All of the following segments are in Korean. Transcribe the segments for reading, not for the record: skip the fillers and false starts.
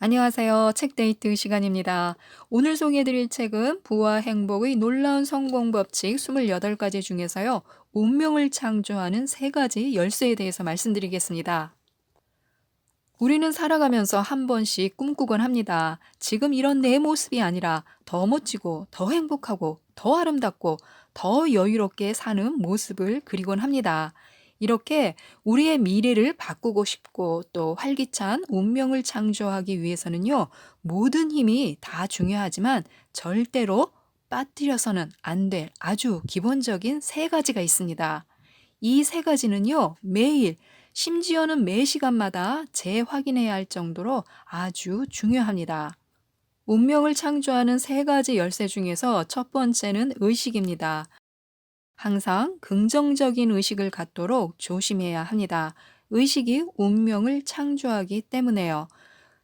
안녕하세요. 책데이트 시간입니다. 오늘 소개해드릴 책은 부와 행복의 놀라운 성공 법칙 28가지 중에서요. 운명을 창조하는 3가지 열쇠에 대해서 말씀드리겠습니다. 우리는 살아가면서 한 번씩 꿈꾸곤 합니다. 지금 이런 내 모습이 아니라 더 멋지고 더 행복하고 더 아름답고 더 여유롭게 사는 모습을 그리곤 합니다. 이렇게 우리의 미래를 바꾸고 싶고 또 활기찬 운명을 창조하기 위해서는요, 모든 힘이 다 중요하지만 절대로 빠뜨려서는 안 될 아주 기본적인 3가지가 있습니다. 이 3가지는요, 매일 심지어는 매 시간마다 재확인해야 할 정도로 아주 중요합니다. 운명을 창조하는 3가지 열쇠 중에서 첫 번째는 의식입니다. 항상 긍정적인 의식을 갖도록 조심해야 합니다. 의식이 운명을 창조하기 때문에요.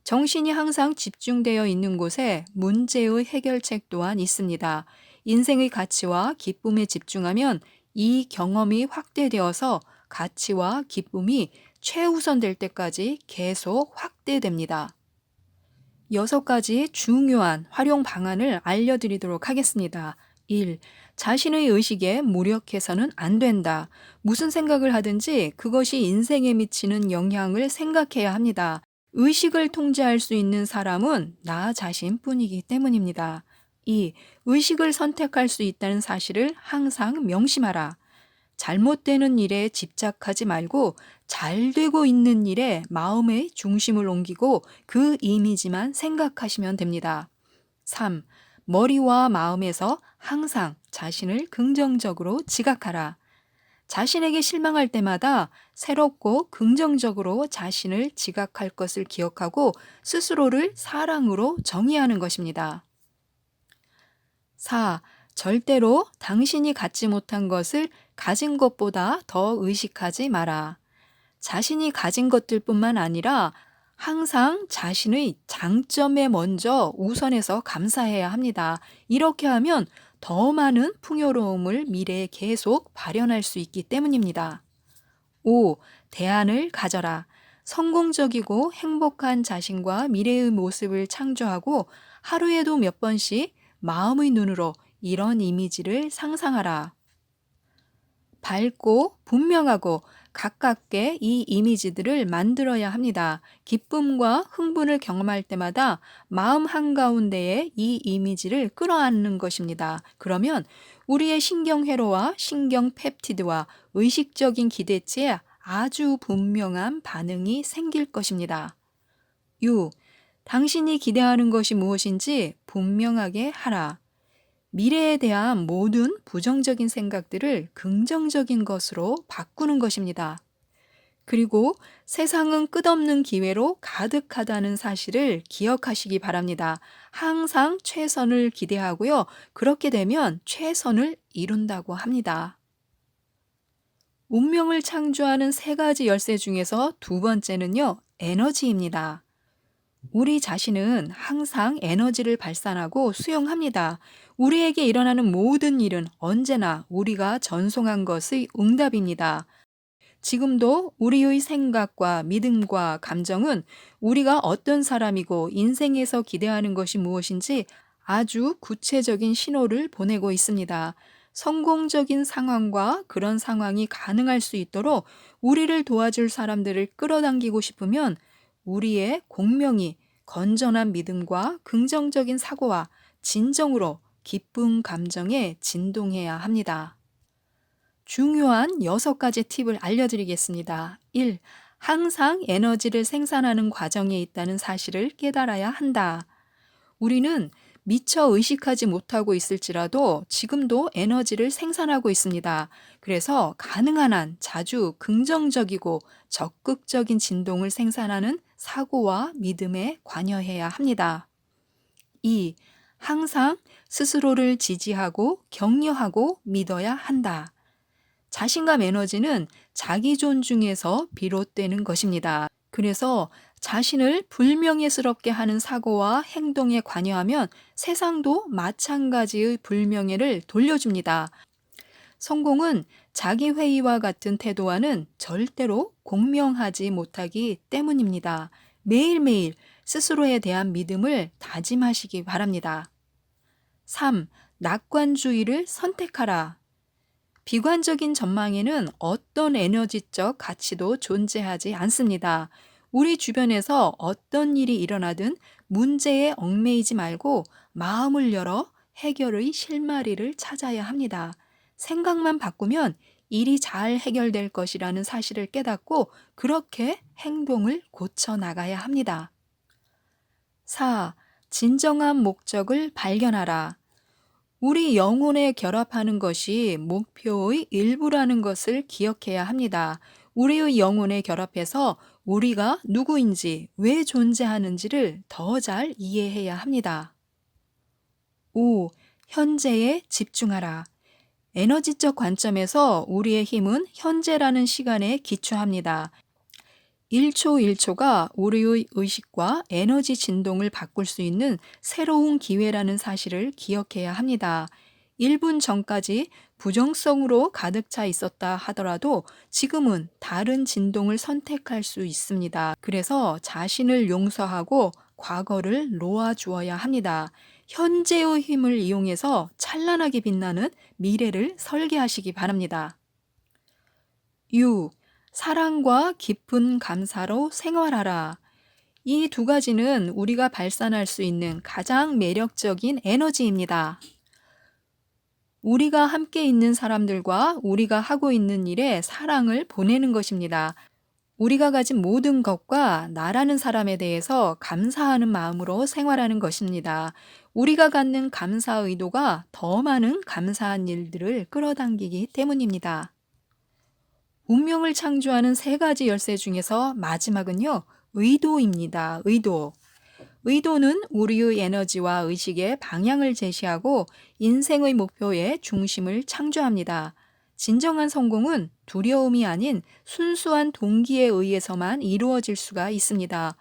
정신이 항상 집중되어 있는 곳에 문제의 해결책 또한 있습니다. 인생의 가치와 기쁨에 집중하면 이 경험이 확대되어서 가치와 기쁨이 최우선될 때까지 계속 확대됩니다. 6가지 중요한 활용 방안을 알려드리도록 하겠습니다. 1. 자신의 의식에 무력해서는 안 된다. 무슨 생각을 하든지 그것이 인생에 미치는 영향을 생각해야 합니다. 의식을 통제할 수 있는 사람은 나 자신뿐이기 때문입니다. 2. 의식을 선택할 수 있다는 사실을 항상 명심하라. 잘못되는 일에 집착하지 말고 잘 되고 있는 일에 마음의 중심을 옮기고 그 이미지만 생각하시면 됩니다. 3. 머리와 마음에서 항상 자신을 긍정적으로 지각하라. 자신에게 실망할 때마다 새롭고 긍정적으로 자신을 지각할 것을 기억하고 스스로를 사랑으로 정의하는 것입니다. 4. 절대로 당신이 갖지 못한 것을 가진 것보다 더 의식하지 마라. 자신이 가진 것들뿐만 아니라 항상 자신의 장점에 먼저 우선해서 감사해야 합니다. 이렇게 하면 더 많은 풍요로움을 미래에 계속 발현할 수 있기 때문입니다. 5. 대안을 가져라. 성공적이고 행복한 자신과 미래의 모습을 창조하고 하루에도 몇 번씩 마음의 눈으로 이런 이미지를 상상하라. 밝고 분명하고 가깝게 이 이미지들을 만들어야 합니다. 기쁨과 흥분을 경험할 때마다 마음 한가운데에 이 이미지를 끌어안는 것입니다. 그러면 우리의 신경회로와 신경펩티드와 의식적인 기대치에 아주 분명한 반응이 생길 것입니다. 6. 당신이 기대하는 것이 무엇인지 분명하게 하라. 미래에 대한 모든 부정적인 생각들을 긍정적인 것으로 바꾸는 것입니다. 그리고 세상은 끝없는 기회로 가득하다는 사실을 기억하시기 바랍니다. 항상 최선을 기대하고요. 그렇게 되면 최선을 이룬다고 합니다. 운명을 창조하는 3가지 열쇠 중에서 두 번째는요, 에너지입니다. 우리 자신은 항상 에너지를 발산하고 수용합니다. 우리에게 일어나는 모든 일은 언제나 우리가 전송한 것의 응답입니다. 지금도 우리의 생각과 믿음과 감정은 우리가 어떤 사람이고 인생에서 기대하는 것이 무엇인지 아주 구체적인 신호를 보내고 있습니다. 성공적인 상황과 그런 상황이 가능할 수 있도록 우리를 도와줄 사람들을 끌어당기고 싶으면 우리의 공명이 건전한 믿음과 긍정적인 사고와 진정으로 기쁨 감정에 진동해야 합니다. 중요한 6가지 팁을 알려드리겠습니다. 1. 항상 에너지를 생산하는 과정에 있다는 사실을 깨달아야 한다. 우리는 미처 의식하지 못하고 있을지라도 지금도 에너지를 생산하고 있습니다. 그래서 가능한 한 자주 긍정적이고 적극적인 진동을 생산하는 사고와 믿음에 관여해야 합니다. 2. 항상 스스로를 지지하고 격려하고 믿어야 한다. 자신감 에너지는 자기 존중에서 비롯되는 것입니다. 그래서 자신을 불명예스럽게 하는 사고와 행동에 관여하면 세상도 마찬가지의 불명예를 돌려줍니다. 성공은 자기 회의와 같은 태도와는 절대로 공명하지 못하기 때문입니다. 매일매일 스스로에 대한 믿음을 다짐하시기 바랍니다. 3. 낙관주의를 선택하라. 비관적인 전망에는 어떤 에너지적 가치도 존재하지 않습니다. 우리 주변에서 어떤 일이 일어나든 문제에 얽매이지 말고 마음을 열어 해결의 실마리를 찾아야 합니다. 생각만 바꾸면 일이 잘 해결될 것이라는 사실을 깨닫고 그렇게 행동을 고쳐 나가야 합니다. 4. 진정한 목적을 발견하라. 우리 영혼에 결합하는 것이 목표의 일부라는 것을 기억해야 합니다. 우리의 영혼에 결합해서 우리가 누구인지, 왜 존재하는지를 더 잘 이해해야 합니다. 5. 현재에 집중하라. 에너지적 관점에서 우리의 힘은 현재라는 시간에 기초합니다. 1초 1초가 우리의 의식과 에너지 진동을 바꿀 수 있는 새로운 기회라는 사실을 기억해야 합니다. 1분 전까지 부정성으로 가득 차 있었다 하더라도 지금은 다른 진동을 선택할 수 있습니다. 그래서 자신을 용서하고 과거를 놓아주어야 합니다. 현재의 힘을 이용해서 찬란하게 빛나는 미래를 설계하시기 바랍니다. 6. 사랑과 깊은 감사로 생활하라. 이 두 가지는 우리가 발산할 수 있는 가장 매력적인 에너지입니다. 우리가 함께 있는 사람들과 우리가 하고 있는 일에 사랑을 보내는 것입니다. 우리가 가진 모든 것과 나라는 사람에 대해서 감사하는 마음으로 생활하는 것입니다. 우리가 갖는 감사 의도가 더 많은 감사한 일들을 끌어당기기 때문입니다. 운명을 창조하는 세 가지 열쇠 중에서 마지막은요, 의도입니다. 의도. 의도는 우리의 에너지와 의식의 방향을 제시하고 인생의 목표의 중심을 창조합니다. 진정한 성공은 두려움이 아닌 순수한 동기에 의해서만 이루어질 수가 있습니다.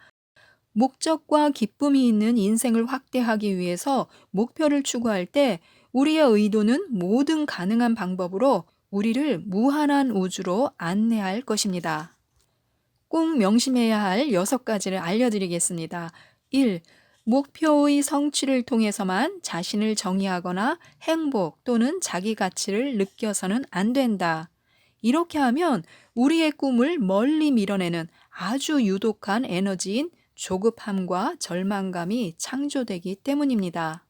목적과 기쁨이 있는 인생을 확대하기 위해서 목표를 추구할 때 우리의 의도는 모든 가능한 방법으로 우리를 무한한 우주로 안내할 것입니다. 꼭 명심해야 할 6가지를 알려드리겠습니다. 1. 목표의 성취를 통해서만 자신을 정의하거나 행복 또는 자기 가치를 느껴서는 안 된다. 이렇게 하면 우리의 꿈을 멀리 밀어내는 아주 유독한 에너지인 조급함과 절망감이 창조되기 때문입니다.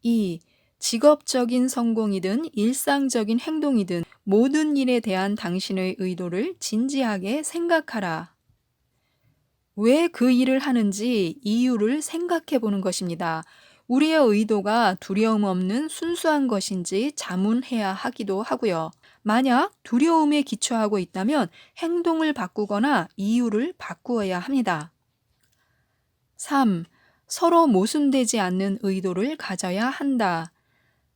2. 직업적인 성공이든 일상적인 행동이든 모든 일에 대한 당신의 의도를 진지하게 생각하라. 왜 그 일을 하는지 이유를 생각해 보는 것입니다. 우리의 의도가 두려움 없는 순수한 것인지 자문해야 하기도 하고요. 만약 두려움에 기초하고 있다면 행동을 바꾸거나 이유를 바꾸어야 합니다. 3. 서로 모순되지 않는 의도를 가져야 한다.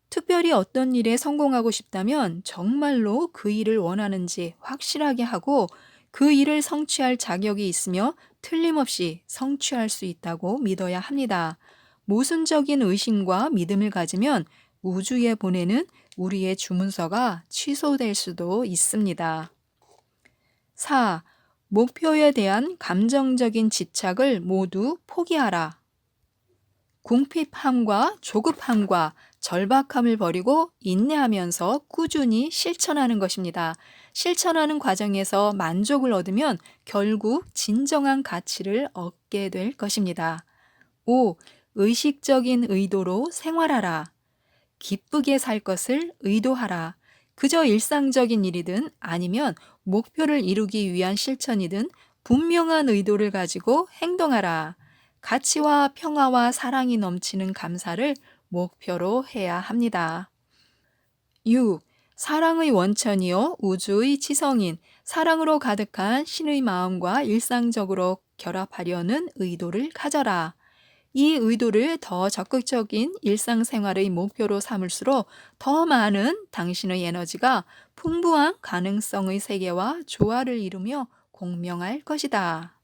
특별히 어떤 일에 성공하고 싶다면 정말로 그 일을 원하는지 확실하게 하고 그 일을 성취할 자격이 있으며 틀림없이 성취할 수 있다고 믿어야 합니다. 모순적인 의심과 믿음을 가지면 우주에 보내는 우리의 주문서가 취소될 수도 있습니다. 4. 목표에 대한 감정적인 집착을 모두 포기하라. 궁핍함과 조급함과 절박함을 버리고 인내하면서 꾸준히 실천하는 것입니다. 실천하는 과정에서 만족을 얻으면 결국 진정한 가치를 얻게 될 것입니다. 5. 의식적인 의도로 생활하라. 기쁘게 살 것을 의도하라. 그저 일상적인 일이든 아니면 목표를 이루기 위한 실천이든 분명한 의도를 가지고 행동하라. 가치와 평화와 사랑이 넘치는 감사를 목표로 해야 합니다. 6. 사랑의 원천이요 우주의 지성인 사랑으로 가득한 신의 마음과 일상적으로 결합하려는 의도를 가져라. 이 의도를 더 적극적인 일상생활의 목표로 삼을수록 더 많은 당신의 에너지가 풍부한 가능성의 세계와 조화를 이루며 공명할 것이다.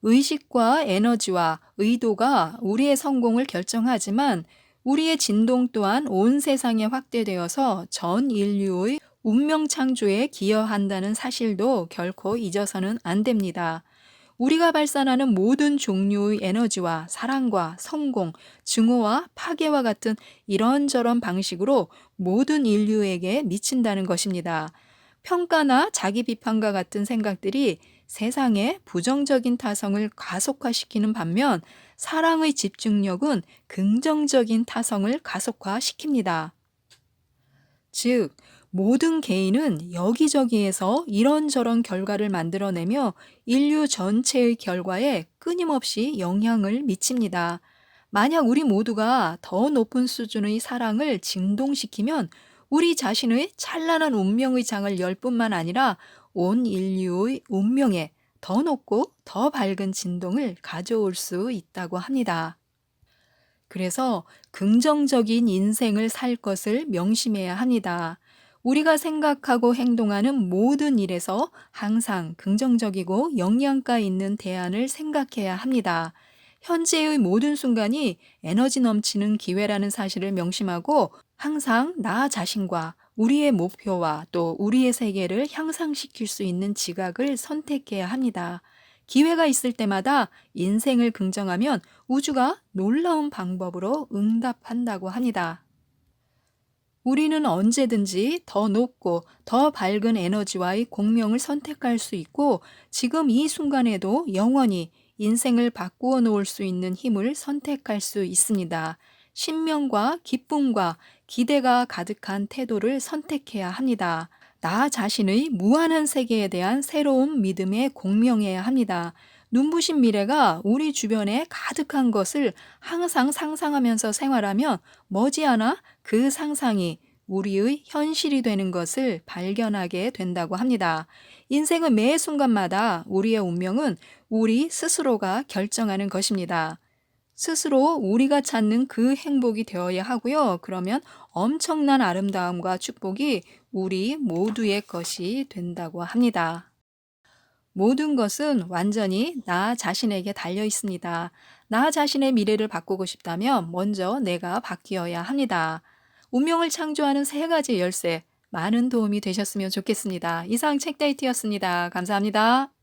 의식과 에너지와 의도가 우리의 성공을 결정하지만 우리의 진동 또한 온 세상에 확대되어서 전 인류의 운명 창조에 기여한다는 사실도 결코 잊어서는 안 됩니다. 우리가 발산하는 모든 종류의 에너지와 사랑과 성공, 증오와 파괴와 같은 이런저런 방식으로 모든 인류에게 미친다는 것입니다. 평가나 자기 비판과 같은 생각들이 세상의 부정적인 타성을 가속화시키는 반면 사랑의 집중력은 긍정적인 타성을 가속화시킵니다. 즉, 모든 개인은 여기저기에서 이런저런 결과를 만들어내며 인류 전체의 결과에 끊임없이 영향을 미칩니다. 만약 우리 모두가 더 높은 수준의 사랑을 진동시키면 우리 자신의 찬란한 운명의 장을 열 뿐만 아니라 온 인류의 운명에 더 높고 더 밝은 진동을 가져올 수 있다고 합니다. 그래서 긍정적인 인생을 살 것을 명심해야 합니다. 우리가 생각하고 행동하는 모든 일에서 항상 긍정적이고 영양가 있는 대안을 생각해야 합니다. 현재의 모든 순간이 에너지 넘치는 기회라는 사실을 명심하고 항상 나 자신과 우리의 목표와 또 우리의 세계를 향상시킬 수 있는 지각을 선택해야 합니다. 기회가 있을 때마다 인생을 긍정하면 우주가 놀라운 방법으로 응답한다고 합니다. 우리는 언제든지 더 높고 더 밝은 에너지와의 공명을 선택할 수 있고 지금 이 순간에도 영원히 인생을 바꾸어 놓을 수 있는 힘을 선택할 수 있습니다. 신명과 기쁨과 기대가 가득한 태도를 선택해야 합니다. 나 자신의 무한한 세계에 대한 새로운 믿음에 공명해야 합니다. 눈부신 미래가 우리 주변에 가득한 것을 항상 상상하면서 생활하면 머지않아 그 상상이 우리의 현실이 되는 것을 발견하게 된다고 합니다. 인생의 매 순간마다 우리의 운명은 우리 스스로가 결정하는 것입니다. 스스로 우리가 찾는 그 행복이 되어야 하고요. 그러면 엄청난 아름다움과 축복이 우리 모두의 것이 된다고 합니다. 모든 것은 완전히 나 자신에게 달려 있습니다. 나 자신의 미래를 바꾸고 싶다면 먼저 내가 바뀌어야 합니다. 운명을 창조하는 세 가지 열쇠, 많은 도움이 되셨으면 좋겠습니다. 이상 책데이트였습니다. 감사합니다.